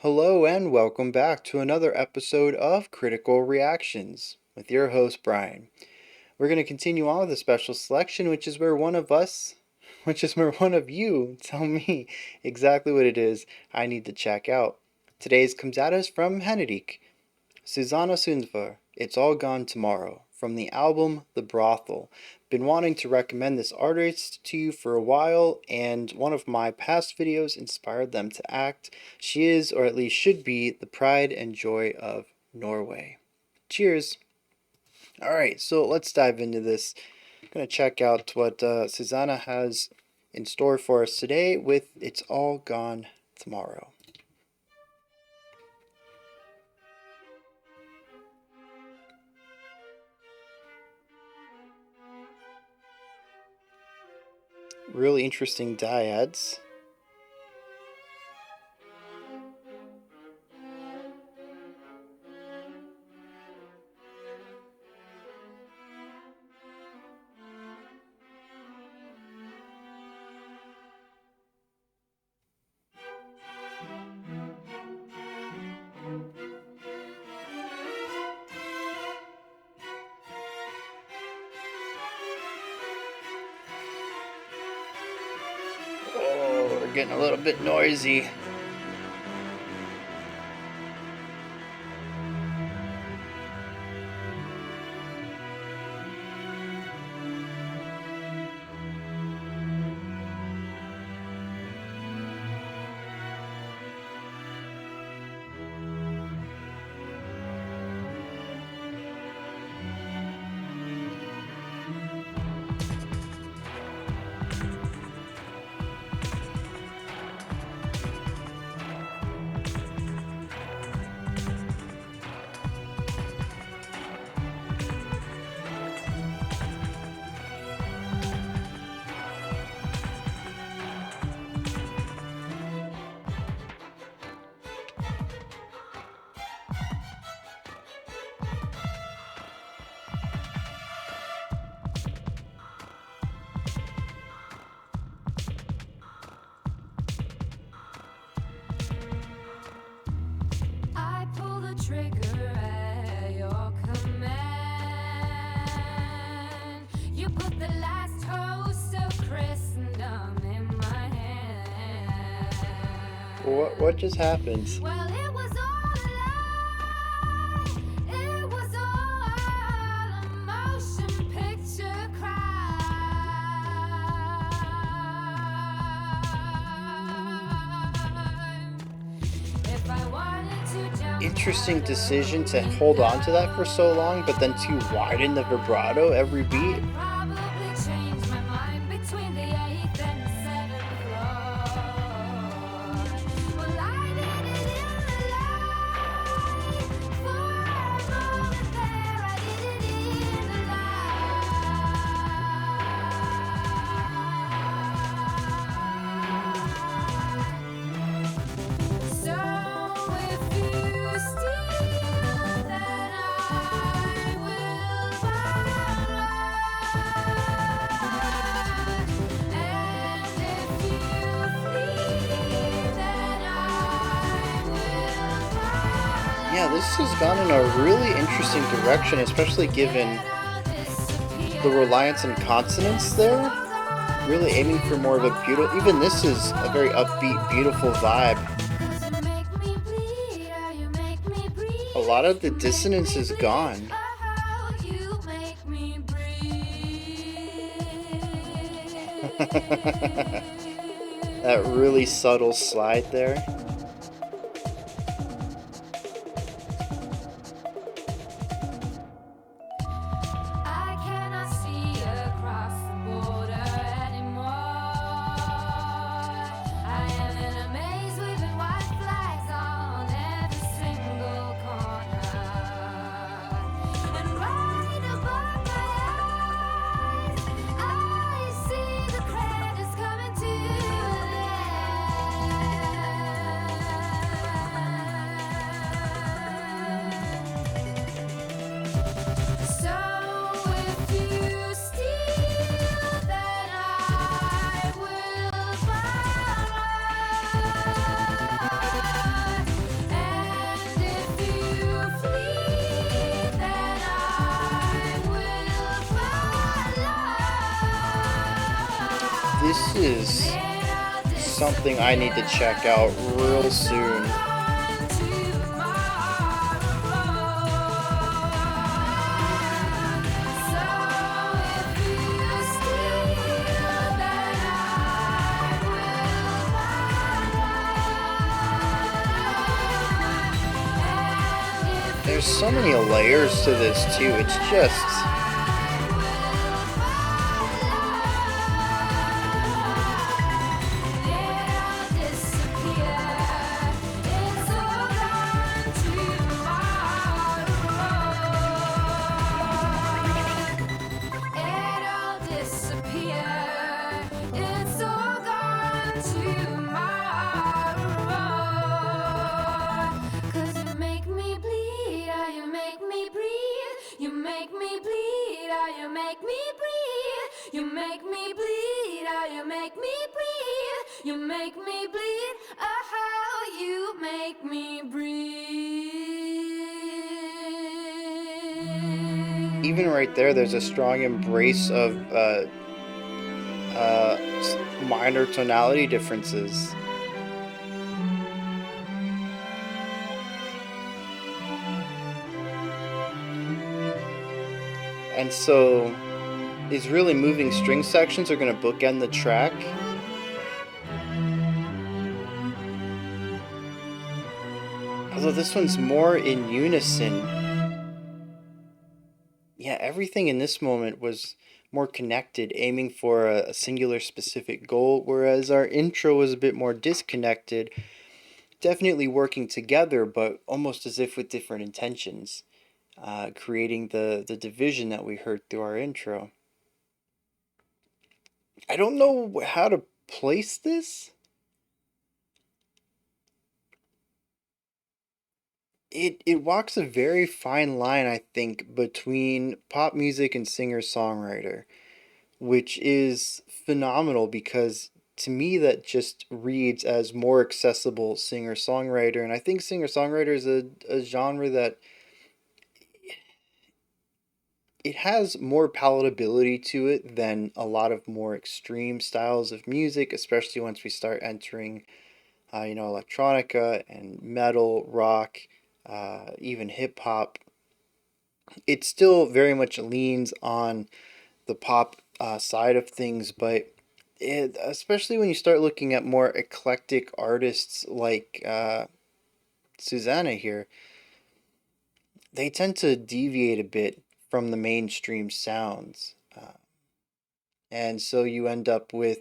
Hello and welcome back to another episode of Critical Reactions with your host Bryan. We're going to continue on with a special selection, which is where one of you tell me exactly what it is I need to check out. Today's comes at us from Henrik. Susanne Sundfør, It's All Gone Tomorrow, from the album The Brothel. Been wanting to recommend this artist to you for a while, and one of my past videos inspired them to act. She is, or at least should be, the pride and joy of Norway. Cheers! Alright, so let's dive into this. I'm going to check out what Susanne has in store for us today with It's All Gone Tomorrow. Really interesting dyads. Oh, we're getting a little bit noisy. Trigger at your command. You put the last host of Christendom in my hand. What just happened? Well, it was all a lie. It was all a motion picture crime. If I wanted to jump Interesting decision to hold on to that for so long, but then to widen the vibrato every beat. probably change my mind between the 8th and the 7th floor. Well, I did it in the light. For a moment there, I did it in the light. So if you steal, then I will borrow. And if you flee, then I will follow. Yeah, this has gone in a really interesting direction, especially given the reliance on consonants there. Really aiming for more of a beautiful, even this is a very upbeat, beautiful vibe. A lot of the dissonance is gone. That really subtle slide there. I cannot see across the border anymore. I am in a maze waving white flags on every single corner. And right above my eyes, I see the credits coming to an end. is something I need to check out real soon. There's so many layers to this too. It's just You make me bleed, oh, you make me breathe. even right there, there's a strong embrace of minor tonality differences. And so these really moving string sections are going to bookend the track. Although this one's more in unison. Yeah, everything in this moment was more connected, aiming for a singular specific goal, whereas our intro was a bit more disconnected, definitely working together, but almost as if with different intentions, creating the division that we heard through our intro. I don't know how to place this. It walks a very fine line, I think, between pop music and singer-songwriter, which is phenomenal because to me that just reads as more accessible singer-songwriter, and I think singer-songwriter is a genre that it has more palatability to it than a lot of more extreme styles of music, especially once we start entering electronica and metal, rock, even hip hop. It still very much leans on the pop side of things, but especially when you start looking at more eclectic artists like Susanne here, they tend to deviate a bit from the mainstream sounds. And so you end up with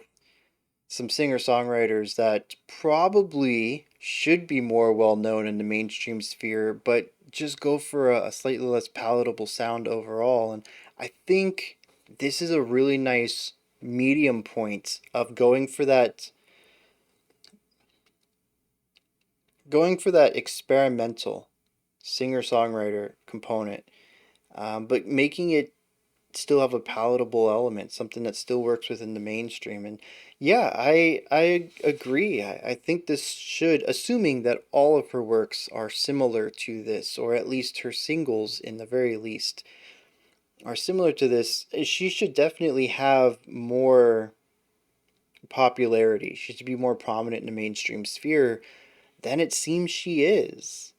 some singer songwriters that probably should be more well known in the mainstream sphere, but just go for a slightly less palatable sound overall. And I think this is a really nice medium point of going for that experimental singer songwriter component, but making it still have a palatable element, something that still works within the mainstream. And yeah, I agree. I think this should, assuming that all of her works are similar to this, or at least her singles in the very least, are similar to this, she should definitely have more popularity. She should be more prominent in the mainstream sphere than it seems she is.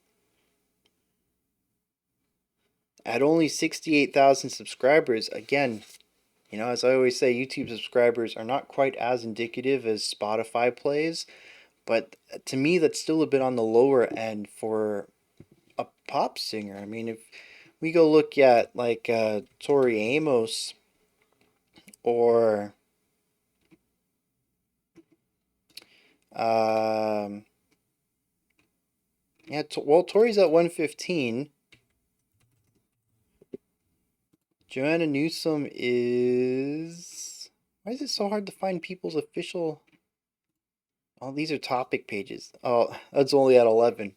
At only 68,000 subscribers, again, as I always say, YouTube subscribers are not quite as indicative as Spotify plays, but to me, that's still a bit on the lower end for a pop singer. I mean, if we go look at like Tori Amos or um, Tori's at 115. Joanna Newsom is. Why is it so hard to find people's official? Oh, these are topic pages. Oh, that's only at 11.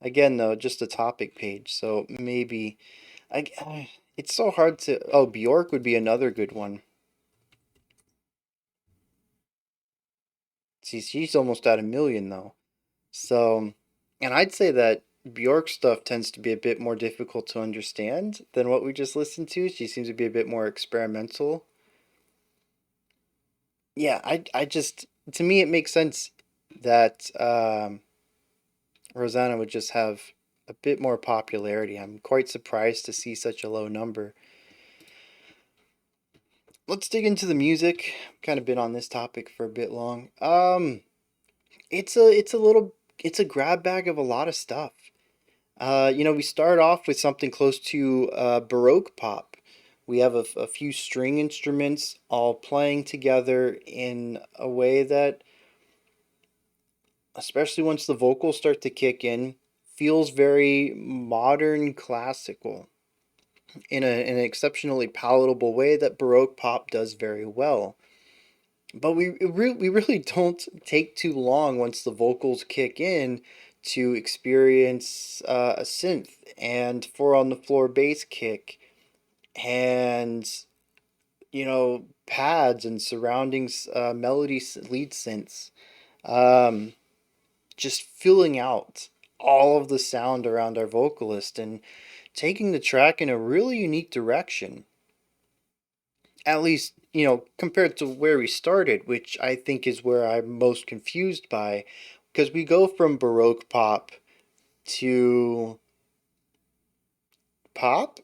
Again, though, just a topic page, so maybe it's so hard to. Oh, Bjork would be another good one. See, she's almost at 1 million though. So, and I'd say that Bjork stuff tends to be a bit more difficult to understand than what we just listened to. She seems to be a bit more experimental. yeah, I just, to me, it makes sense that Rosanna would just have a bit more popularity. I'm quite surprised to see such a low number. Let's dig into the music. Kind of been on this topic for a bit long. It's a grab bag of a lot of stuff. We start off with something close to Baroque pop. We have a few string instruments all playing together in a way that, especially once the vocals start to kick in, feels very modern classical in an exceptionally palatable way that Baroque pop does very well. But we really don't take too long once the vocals kick in to experience a synth and four on the floor bass kick and pads and surrounding melody lead synths, um, just filling out all of the sound around our vocalist and taking the track in a really unique direction. At least, compared to where we started, which I think is where I'm most confused by, because we go from Baroque pop to pop.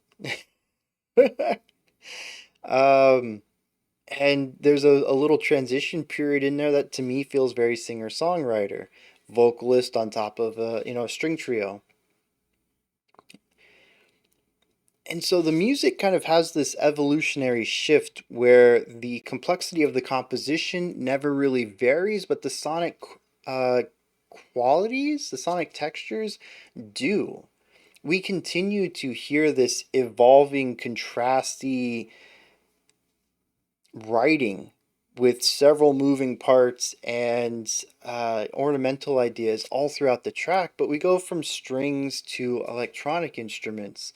um, and there's a little transition period in there that to me feels very singer-songwriter, vocalist on top of a string trio. And so the music kind of has this evolutionary shift where the complexity of the composition never really varies, but the sonic uh, qualities, the sonic textures do. We continue to hear this evolving, contrasty writing with several moving parts and ornamental ideas all throughout the track, but we go from strings to electronic instruments.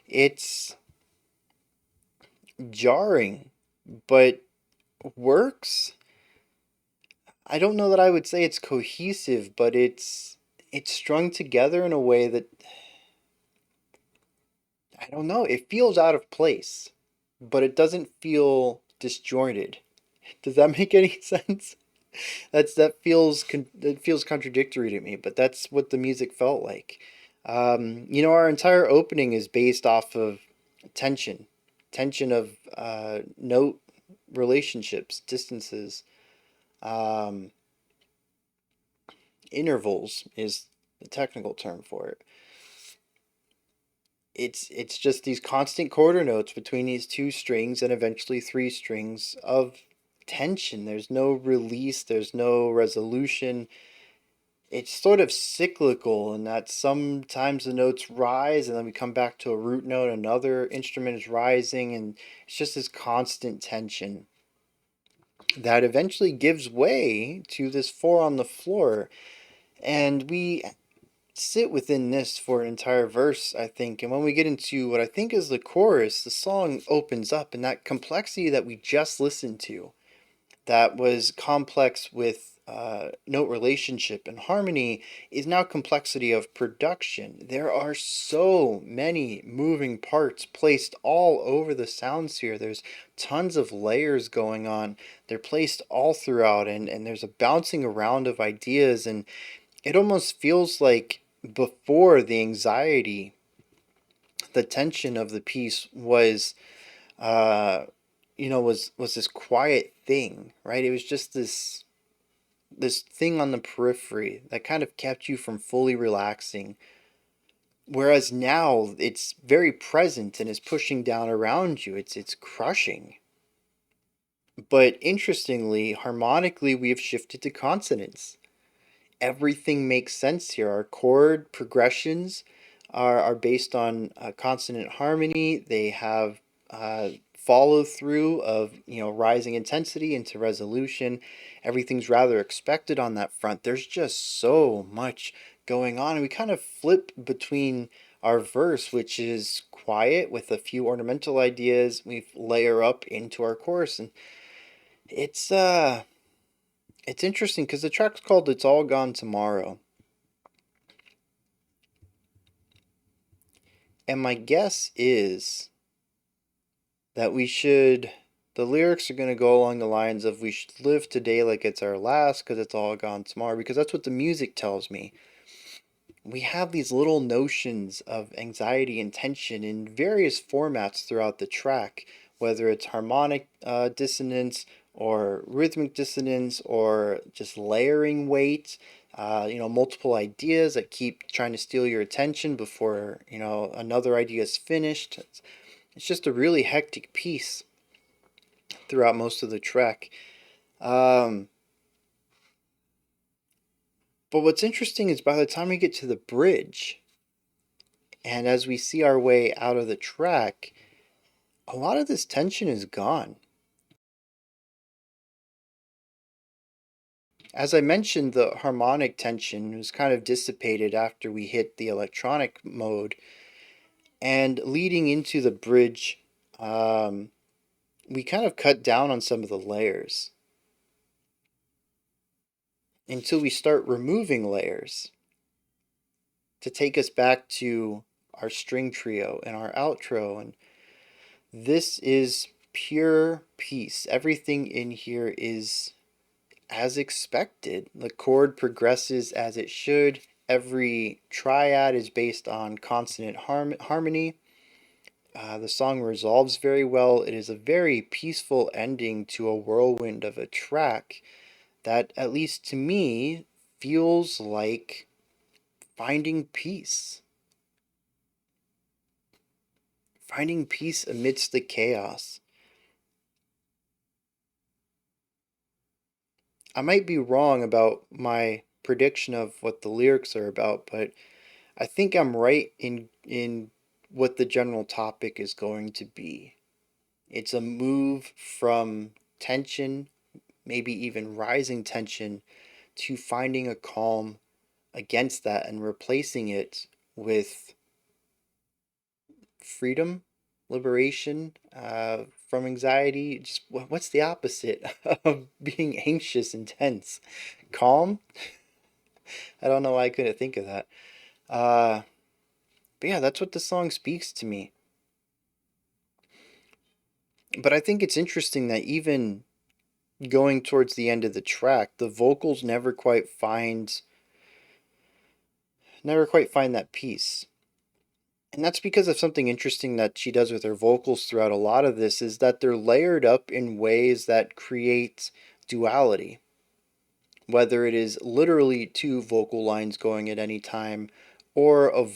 It's jarring, but works. I don't know that I would say it's cohesive, but it's strung together in a way that I don't know, it feels out of place, but it doesn't feel disjointed. Does that make any sense? That feels contradictory to me, but that's what the music felt like. Our entire opening is based off of tension, tension of note relationships, distances, um, intervals is the technical term for it. It's just these constant quarter notes between these two strings and eventually three strings of tension. There's no release, there's no resolution. It's sort of cyclical in that sometimes the notes rise and then we come back to a root note, another instrument is rising, and it's just this constant tension that eventually gives way to this four on the floor. And we sit within this for an entire verse, I think. And when we get into what I think is the chorus, the song opens up, and that complexity that we just listened to, that was complex with note relationship and harmony, is now complexity of production. There are so many moving parts placed all over the soundsphere. There's tons of layers going on. They're placed all throughout, and there's a bouncing around of ideas, and it almost feels like before the anxiety, the tension of the piece was uh was this quiet thing, right? It was just this thing on the periphery that kind of kept you from fully relaxing. Whereas now it's very present and is pushing down around you. It's crushing. But interestingly, harmonically, we have shifted to consonants. Everything makes sense here. Our chord progressions are based on consonant harmony. They have follow through of rising intensity into resolution. Everything's rather expected on that front. There's just so much going on, and we kind of flip between our verse, which is quiet with a few ornamental ideas. We layer up into our chorus, and it's uh it's interesting because the track's called "It's All Gone Tomorrow." And my guess is that we should The lyrics are going to go along the lines of we should live today like it's our last because it's all gone tomorrow, because that's what the music tells me. We have these little notions of anxiety and tension in various formats throughout the track, whether it's harmonic dissonance or rhythmic dissonance or just layering weight, multiple ideas that keep trying to steal your attention before, another idea is finished. It's just a really hectic piece throughout most of the track. Um, but what's interesting is by the time we get to the bridge, and as we see our way out of the track, a lot of this tension is gone. As I mentioned, the harmonic tension was kind of dissipated after we hit the electronic mode, and leading into the bridge, we kind of cut down on some of the layers until we start removing layers to take us back to our string trio and our outro. And this is pure peace. Everything in here is as expected. The chord progresses as it should. Every triad is based on consonant harmony. The song resolves very well. It is a very peaceful ending to a whirlwind of a track that, at least to me, feels like finding peace. Finding peace amidst the chaos. I might be wrong about my prediction of what the lyrics are about, but I think I'm right in what the general topic is going to be. It's a move from tension, maybe even rising tension, to finding a calm against that and replacing it with freedom, liberation from anxiety. Just what's the opposite of being anxious and tense? Calm? I don't know why I couldn't think of that. Uh, but yeah, that's what the song speaks to me. But I think it's interesting that even going towards the end of the track, the vocals never quite find that peace. And that's because of something interesting that she does with her vocals throughout a lot of this, is that they're layered up in ways that create duality. Whether it is literally two vocal lines going at any time, or a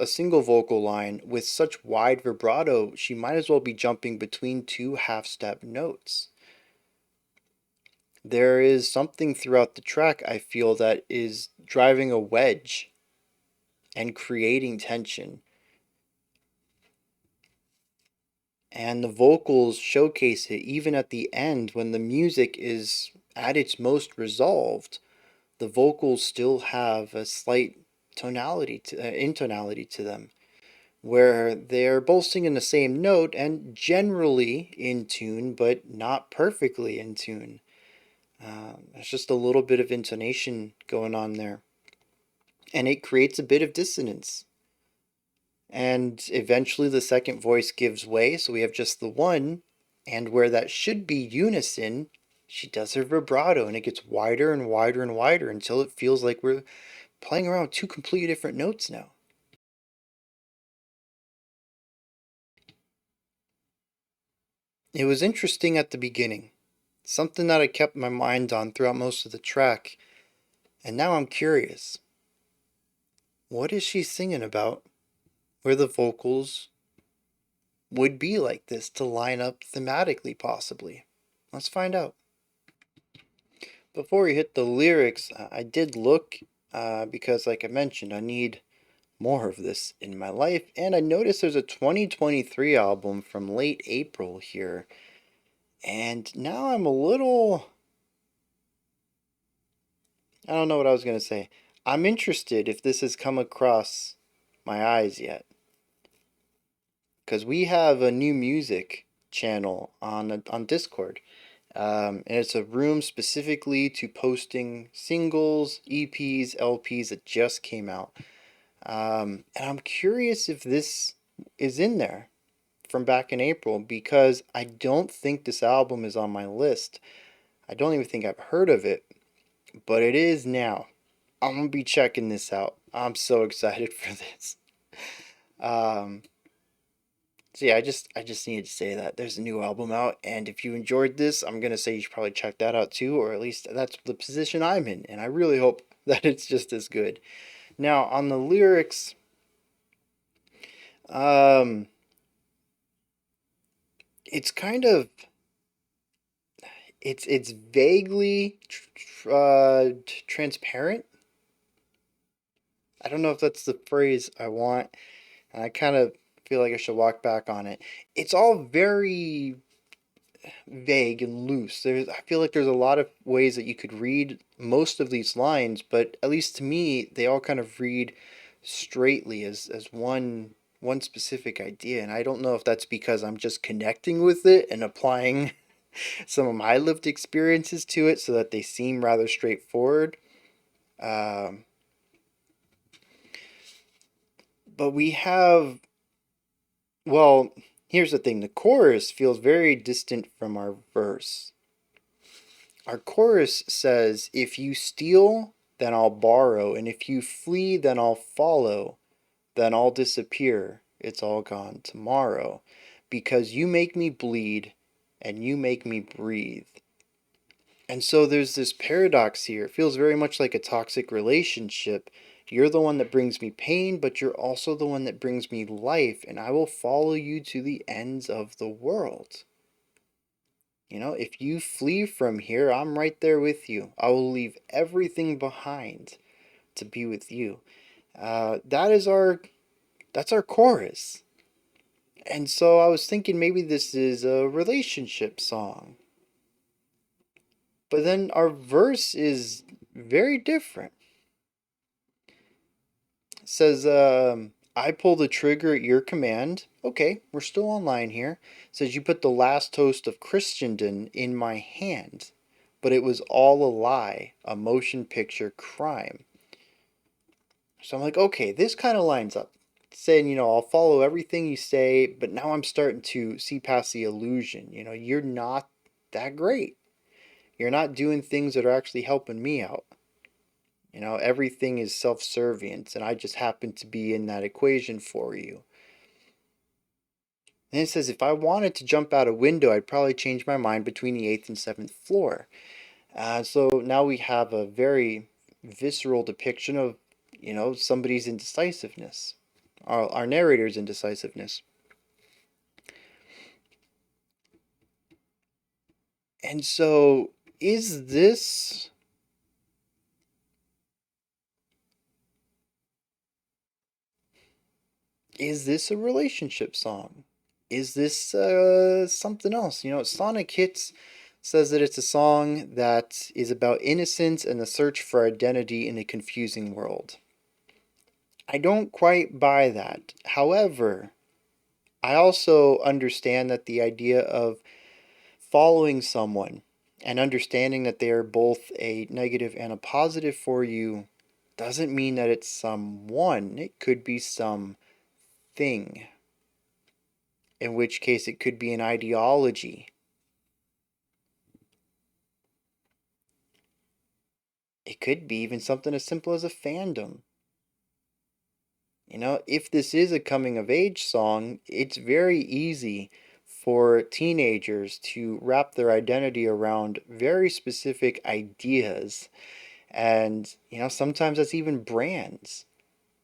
single vocal line with such wide vibrato, she might as well be jumping between two half-step notes. There is something throughout the track, I feel, that is driving a wedge and creating tension. And the vocals showcase it even at the end when the music is at its most resolved. The vocals still have a slight intonality to them, where they're both singing the same note and generally in tune, but not perfectly in tune. There's just a little bit of intonation going on there, and it creates a bit of dissonance. And eventually the second voice gives way, so we have just the one, and where that should be unison, she does her vibrato, and it gets wider and wider and wider until it feels like we're playing around two completely different notes now. It was interesting at the beginning, something that I kept my mind on throughout most of the track, and now I'm curious. What is she singing about where the vocals would be like this to line up thematically, possibly? Let's find out. Before we hit the lyrics, I did look because, like I mentioned, I need more of this in my life, and I noticed there's a 2023 album from late April here, and now I'm a little. I don't know what I was going to say. I'm interested if this has come across my eyes yet, because we have a new music channel on Discord. And it's a room specifically to posting singles, EPs, LPs that just came out. And I'm curious if this is in there from back in April because I don't think this album is on my list. I don't even think I've heard of it, but it is now. I'm gonna be checking this out. I'm so excited for this. Um, so yeah, I just needed to say that there's a new album out, and if you enjoyed this, I'm gonna say you should probably check that out too, or at least that's the position I'm in, and I really hope that it's just as good. Now on the lyrics, um, it's kind of it's vaguely transparent. I don't know if that's the phrase I want, and I kind of feel like I should walk back on it. It's all very vague and loose. I feel like there's a lot of ways that you could read most of these lines, but at least to me, they all kind of read straightly as one specific idea. And I don't know if that's because I'm just connecting with it and applying some of my lived experiences to it so that they seem rather straightforward. Um, but we have, well, here's the thing, the chorus feels very distant from our verse. Our chorus says, if you steal, then I'll borrow, and if you flee, then I'll follow, then I'll disappear. It's all gone tomorrow. Because you make me bleed, and you make me breathe. And so there's this paradox here. It feels very much like a toxic relationship. You're the one that brings me pain, but you're also the one that brings me life, and I will follow you to the ends of the world. You know, if you flee from here, I'm right there with you. I will leave everything behind to be with you. That's our chorus. And so I was thinking maybe this is a relationship song. But then our verse is very different. It says, I pull the trigger at your command. Okay, we're still online here. It says, you put the last toast of Christendom in my hand. But it was all a lie, a motion picture crime. So I'm like, okay, this kind of lines up. Saying, I'll follow everything you say, but now I'm starting to see past the illusion. You're not that great. You're not doing things that are actually helping me out. Everything is self-servient, and I just happen to be in that equation for you. And it says, if I wanted to jump out a window, I'd probably change my mind between the 8th and 7th floor. So now we have a very visceral depiction of, somebody's indecisiveness, our narrator's indecisiveness. And so, is this a relationship song? Is this something else? Sonic Hits says that it's a song that is about innocence and the search for identity in a confusing world. I don't quite buy that. However, I also understand that the idea of following someone and understanding that they are both a negative and a positive for you doesn't mean that it's someone. It could be something. In which case it could be an ideology. It could be even something as simple as a fandom. If this is a coming of age song, it's very easy for teenagers to wrap their identity around very specific ideas. And, sometimes that's even brands,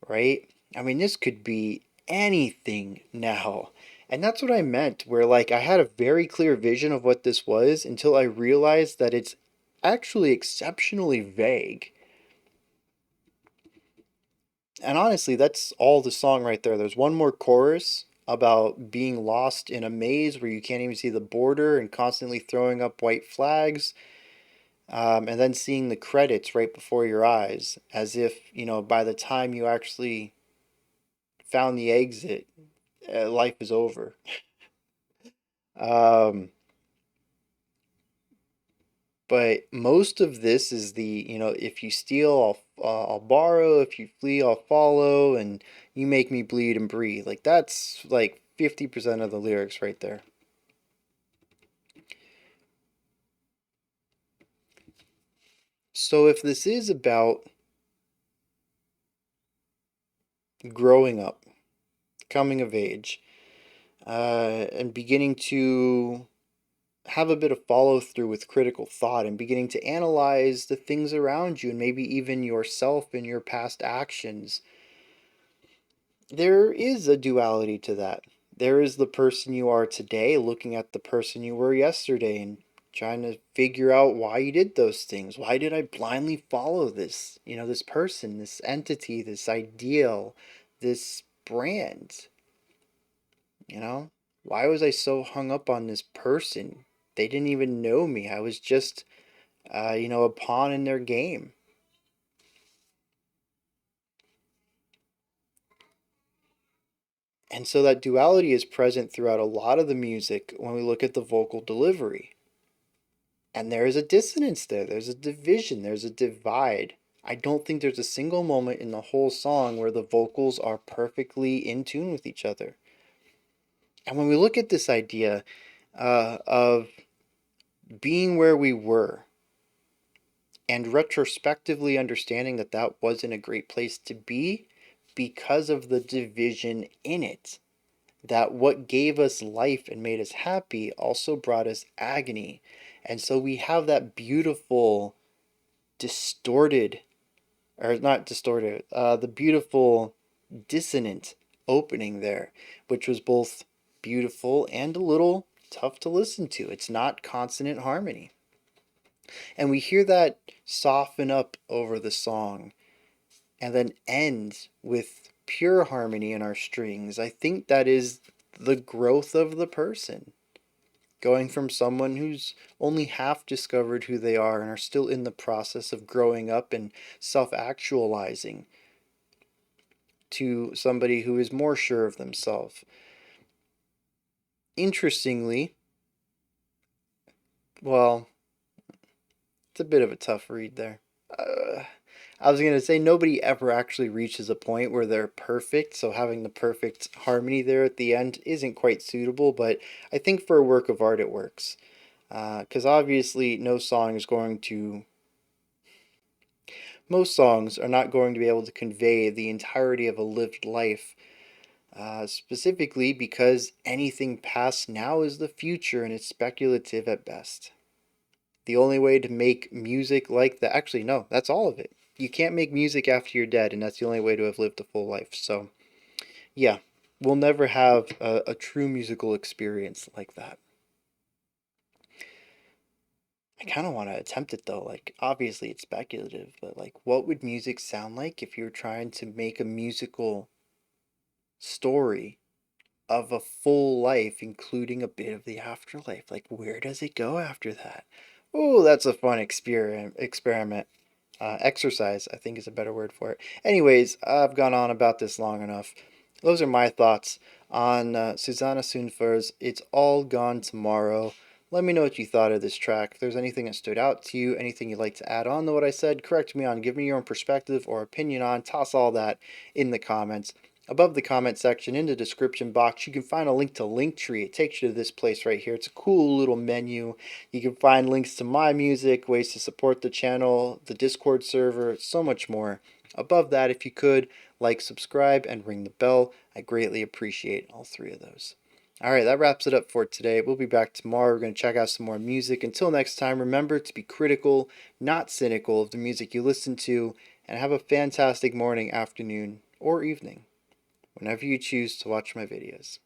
right? I mean, this could be anything now. And that's what I meant, where like I had a very clear vision of what this was until I realized that it's actually exceptionally vague. And honestly, that's all the song right there. There's one more chorus about being lost in a maze where you can't even see the border and constantly throwing up white flags. And then seeing the credits right before your eyes, as if, by the time you actually found the exit, life is over. Um, but most of this is if you steal, I'll borrow. If you flee, I'll follow. And you make me bleed and breathe. Like that's like 50% of the lyrics right there. So if this is about growing up, coming of age, and beginning to have a bit of follow through with critical thought and beginning to analyze the things around you and maybe even yourself and your past actions, there is a duality to that. There is the person you are today looking at the person you were yesterday and trying to figure out why you did those things. Why did I blindly follow this, this person, this entity, this ideal, this brand? Why was I so hung up on this person? They didn't even know me. I was just, a pawn in their game. And so that duality is present throughout a lot of the music when we look at the vocal delivery. And there is a dissonance there. There's a division. There's a divide. I don't think there's a single moment in the whole song where the vocals are perfectly in tune with each other. And when we look at this idea of being where we were and retrospectively understanding that that wasn't a great place to be because of the division in it, that what gave us life and made us happy also brought us agony. And so we have that beautiful distorted, or not distorted, the beautiful dissonant opening there, which was both beautiful and a little tough to listen to. It's not consonant harmony. And we hear that soften up over the song and then end with pure harmony in our strings. I think that is the growth of the person. Going from someone who's only half discovered who they are and are still in the process of growing up and self actualizing to somebody who is more sure of themselves. Interestingly, well, it's a bit of a tough read there. I was going to say nobody ever actually reaches a point where they're perfect, so having the perfect harmony there at the end isn't quite suitable, but I think for a work of art it works. Because obviously most songs are not going to be able to convey the entirety of a lived life, specifically because anything past now is the future and it's speculative at best. The only way to make music like that, actually, no, that's all of it. You can't make music after you're dead, and that's the only way to have lived a full life. So, yeah, we'll never have a true musical experience like that. I kind of want to attempt it though. Like, obviously, it's speculative, but like, what would music sound like if you were trying to make a musical story of a full life, including a bit of the afterlife? Like, where does it go after that? Oh, that's a fun experiment. Exercise, I think, is a better word for it. Anyways, I've gone on about this long enough. Those are my thoughts on Susanne Sundfør's It's All Gone Tomorrow. Let me know what you thought of this track. If there's anything that stood out to you, anything you'd like to add on to what I said, correct me on, give me your own perspective or opinion on, toss all that in the comments. Above the comment section in the description box, you can find a link to Linktree. It takes you to this place right here. It's a cool little menu. You can find links to my music, ways to support the channel, the Discord server, so much more. Above that, if you could, like, subscribe, and ring the bell. I greatly appreciate all three of those. Alright, that wraps it up for today. We'll be back tomorrow. We're going to check out some more music. Until next time, remember to be critical, not cynical of the music you listen to, and have a fantastic morning, afternoon, or evening, whenever you choose to watch my videos.